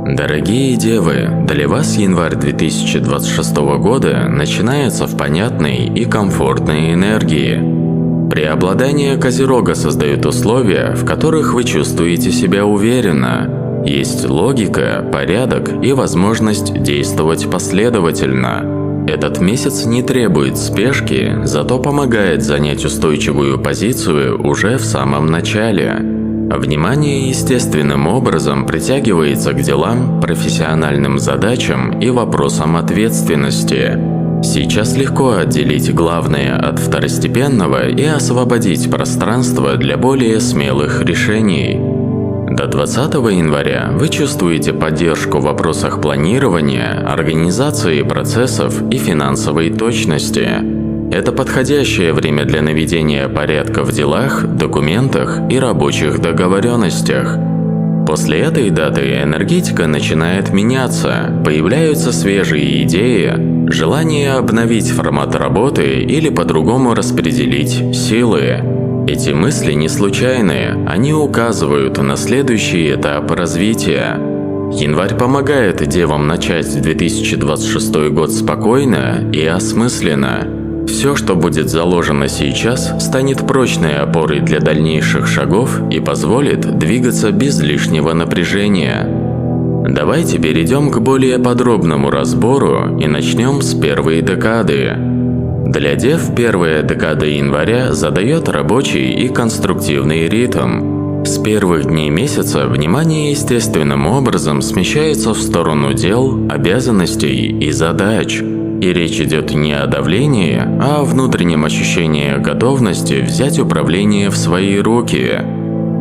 Дорогие девы, для вас январь 2026 года начинается в понятной и комфортной энергии. Преобладание Козерога создает условия, в которых вы чувствуете себя уверенно. Есть логика, порядок и возможность действовать последовательно. Этот месяц не требует спешки, зато помогает занять устойчивую позицию уже в самом начале. Внимание естественным образом притягивается к делам, профессиональным задачам и вопросам ответственности. Сейчас легко отделить главное от второстепенного и освободить пространство для более смелых решений. До 20 января вы чувствуете поддержку в вопросах планирования, организации процессов и финансовой точности. Это подходящее время для наведения порядка в делах, документах и рабочих договоренностях. После этой даты энергетика начинает меняться, появляются свежие идеи, желание обновить формат работы или по-другому распределить силы. Эти мысли не случайные, они указывают на следующий этап развития. Январь помогает девам начать 2026 год спокойно и осмысленно. Все, что будет заложено сейчас, станет прочной опорой для дальнейших шагов и позволит двигаться без лишнего напряжения. Давайте перейдем к более подробному разбору и начнем с первой декады. Для дев первая декада января задает рабочий и конструктивный ритм. С первых дней месяца внимание естественным образом смещается в сторону дел, обязанностей и задач. И речь идет не о давлении, а о внутреннем ощущении готовности взять управление в свои руки.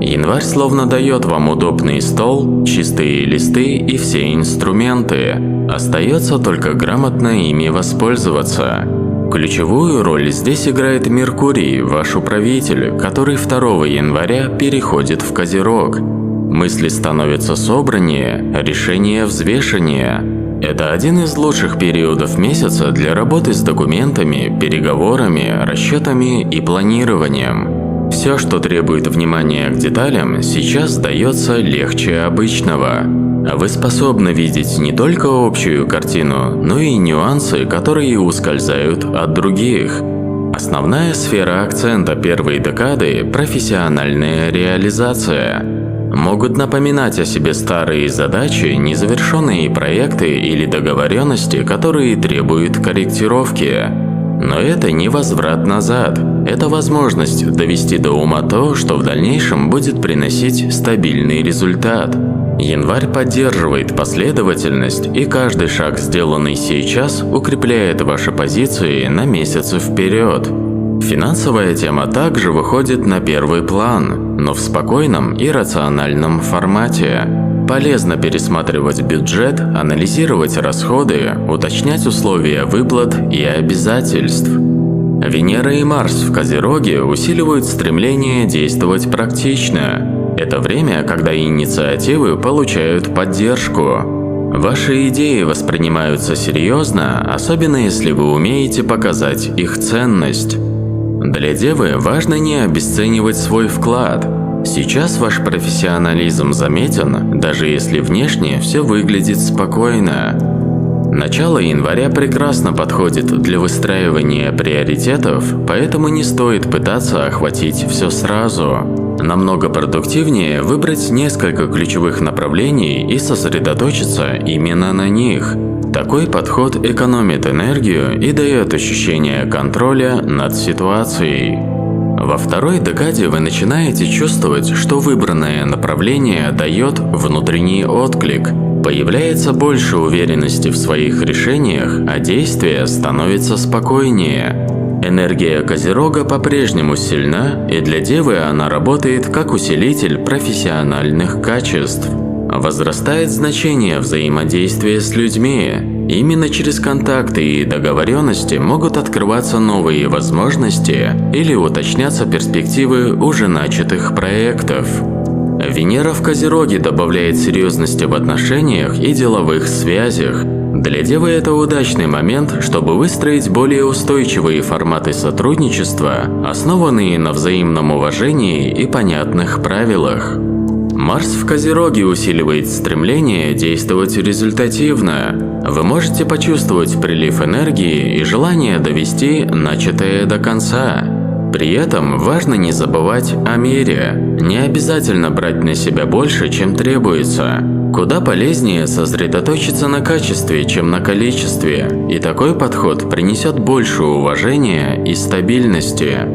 Январь словно дает вам удобный стол, чистые листы и все инструменты. Остается только грамотно ими воспользоваться. Ключевую роль здесь играет Меркурий, ваш управитель, который 2 января переходит в Козерог. Мысли становятся собраннее, решения взвешеннее. Это один из лучших периодов месяца для работы с документами, переговорами, расчетами и планированием. Все, что требует внимания к деталям, сейчас дается легче обычного. Вы способны видеть не только общую картину, но и нюансы, которые ускользают от других. Основная сфера акцента первой декады – профессиональная реализация. Могут напоминать о себе старые задачи, незавершенные проекты или договоренности, которые требуют корректировки. Но это не возврат назад. Это возможность довести до ума то, что в дальнейшем будет приносить стабильный результат. Январь поддерживает последовательность, и каждый шаг, сделанный сейчас, укрепляет ваши позиции на месяцы вперед. Финансовая тема также выходит на первый план, но в спокойном и рациональном формате. Полезно пересматривать бюджет, анализировать расходы, уточнять условия выплат и обязательств. Венера и Марс в Козероге усиливают стремление действовать практично. Это время, когда инициативы получают поддержку. Ваши идеи воспринимаются серьезно, особенно если вы умеете показать их ценность. Для девы важно не обесценивать свой вклад. Сейчас ваш профессионализм заметен, даже если внешне все выглядит спокойно. Начало января прекрасно подходит для выстраивания приоритетов, поэтому не стоит пытаться охватить все сразу. Намного продуктивнее выбрать несколько ключевых направлений и сосредоточиться именно на них. Такой подход экономит энергию и дает ощущение контроля над ситуацией. Во второй декаде вы начинаете чувствовать, что выбранное направление дает внутренний отклик. Появляется больше уверенности в своих решениях, а действие становится спокойнее. Энергия Козерога по-прежнему сильна, и для девы она работает как усилитель профессиональных качеств. Возрастает значение взаимодействия с людьми. Именно через контакты и договоренности могут открываться новые возможности или уточняться перспективы уже начатых проектов. Венера в Козероге добавляет серьезности в отношениях и деловых связях. Для девы это удачный момент, чтобы выстроить более устойчивые форматы сотрудничества, основанные на взаимном уважении и понятных правилах. Марс в Козероге усиливает стремление действовать результативно. Вы можете почувствовать прилив энергии и желание довести начатое до конца. При этом важно не забывать о мере. Не обязательно брать на себя больше, чем требуется. Куда полезнее сосредоточиться на качестве, чем на количестве. И такой подход принесет больше уважения и стабильности.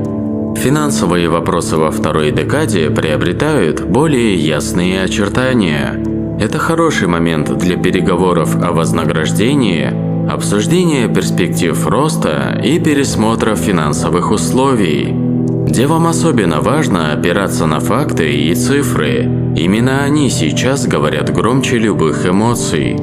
Финансовые вопросы во второй декаде приобретают более ясные очертания. Это хороший момент для переговоров о вознаграждении, обсуждения перспектив роста и пересмотра финансовых условий. Девам особенно важно опираться на факты и цифры. Именно они сейчас говорят громче любых эмоций.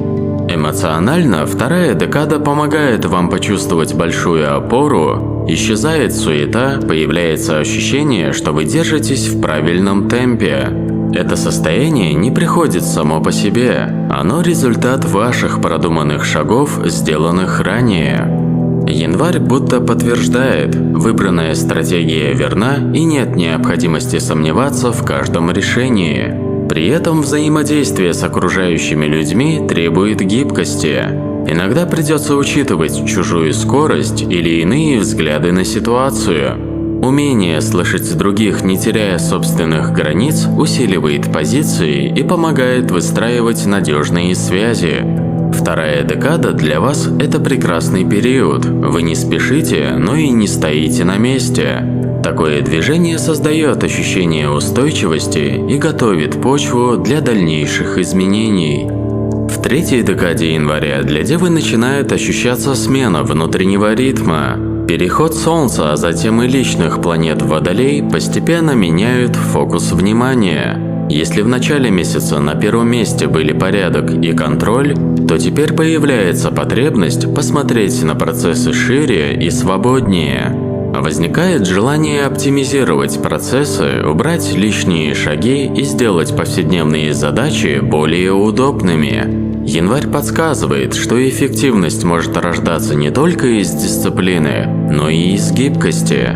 Эмоционально вторая декада помогает вам почувствовать большую опору, исчезает суета, появляется ощущение, что вы держитесь в правильном темпе. Это состояние не приходит само по себе, оно результат ваших продуманных шагов, сделанных ранее. Январь будто подтверждает, выбранная стратегия верна и нет необходимости сомневаться в каждом решении. При этом взаимодействие с окружающими людьми требует гибкости. Иногда придется учитывать чужую скорость или иные взгляды на ситуацию. Умение слышать других, не теряя собственных границ, усиливает позиции и помогает выстраивать надежные связи. Вторая декада для вас – это прекрасный период. Вы не спешите, но и не стоите на месте. Такое движение создает ощущение устойчивости и готовит почву для дальнейших изменений. В третьей декаде января для Девы начинает ощущаться смена внутреннего ритма. Переход Солнца, а затем и личных планет в Водолей постепенно меняют фокус внимания. Если в начале месяца на первом месте были порядок и контроль, то теперь появляется потребность посмотреть на процессы шире и свободнее. Возникает желание оптимизировать процессы, убрать лишние шаги и сделать повседневные задачи более удобными. Январь подсказывает, что эффективность может рождаться не только из дисциплины, но и из гибкости.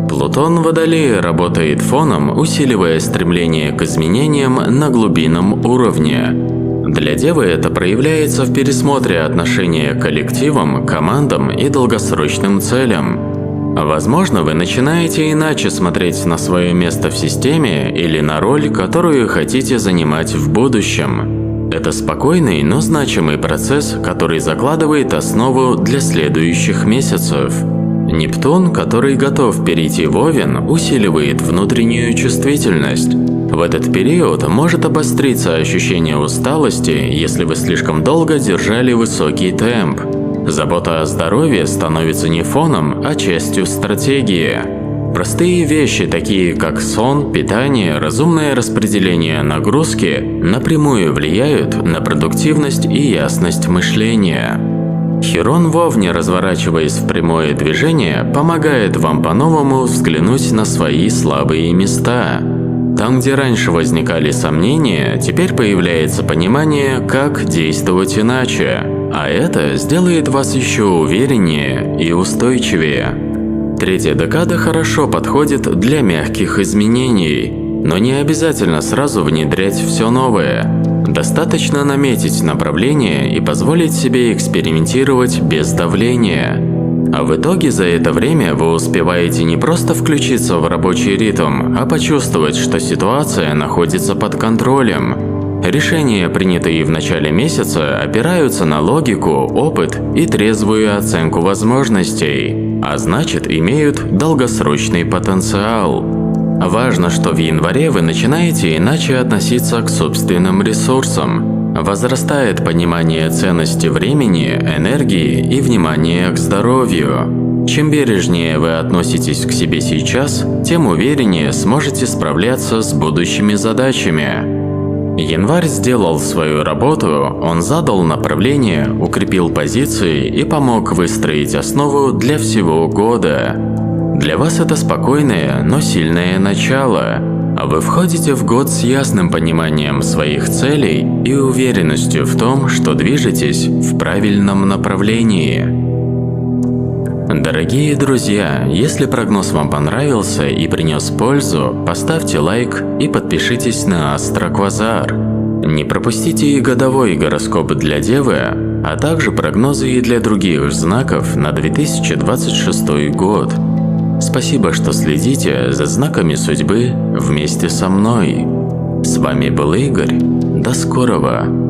Плутон в Водолее работает фоном, усиливая стремление к изменениям на глубинном уровне. Для Девы это проявляется в пересмотре отношения к коллективам, командам и долгосрочным целям. Возможно, вы начинаете иначе смотреть на свое место в системе или на роль, которую хотите занимать в будущем. Это спокойный, но значимый процесс, который закладывает основу для следующих месяцев. Нептун, который готов перейти в Овен, усиливает внутреннюю чувствительность. В этот период может обостриться ощущение усталости, если вы слишком долго держали высокий темп. Забота о здоровье становится не фоном, а частью стратегии. Простые вещи, такие как сон, питание, разумное распределение нагрузки, напрямую влияют на продуктивность и ясность мышления. Хирон в Овне, разворачиваясь в прямое движение, помогает вам по-новому взглянуть на свои слабые места. Там, где раньше возникали сомнения, теперь появляется понимание, как действовать иначе. А это сделает вас еще увереннее и устойчивее. Третья декада хорошо подходит для мягких изменений, но не обязательно сразу внедрять все новое. Достаточно наметить направление и позволить себе экспериментировать без давления. А в итоге за это время вы успеваете не просто включиться в рабочий ритм, а почувствовать, что ситуация находится под контролем. Решения, принятые в начале месяца, опираются на логику, опыт и трезвую оценку возможностей, а значит, имеют долгосрочный потенциал. Важно, что в январе вы начинаете иначе относиться к собственным ресурсам. Возрастает понимание ценности времени, энергии и внимания к здоровью. Чем бережнее вы относитесь к себе сейчас, тем увереннее сможете справляться с будущими задачами. Январь сделал свою работу, он задал направление, укрепил позиции и помог выстроить основу для всего года. Для вас это спокойное, но сильное начало, а вы входите в год с ясным пониманием своих целей и уверенностью в том, что движетесь в правильном направлении. Дорогие друзья, если прогноз вам понравился и принес пользу, поставьте лайк и подпишитесь на Астроквазар. Не пропустите и годовой гороскоп для Девы, а также прогнозы и для других знаков на 2026 год. Спасибо, что следите за знаками судьбы вместе со мной. С вами был Игорь. До скорого!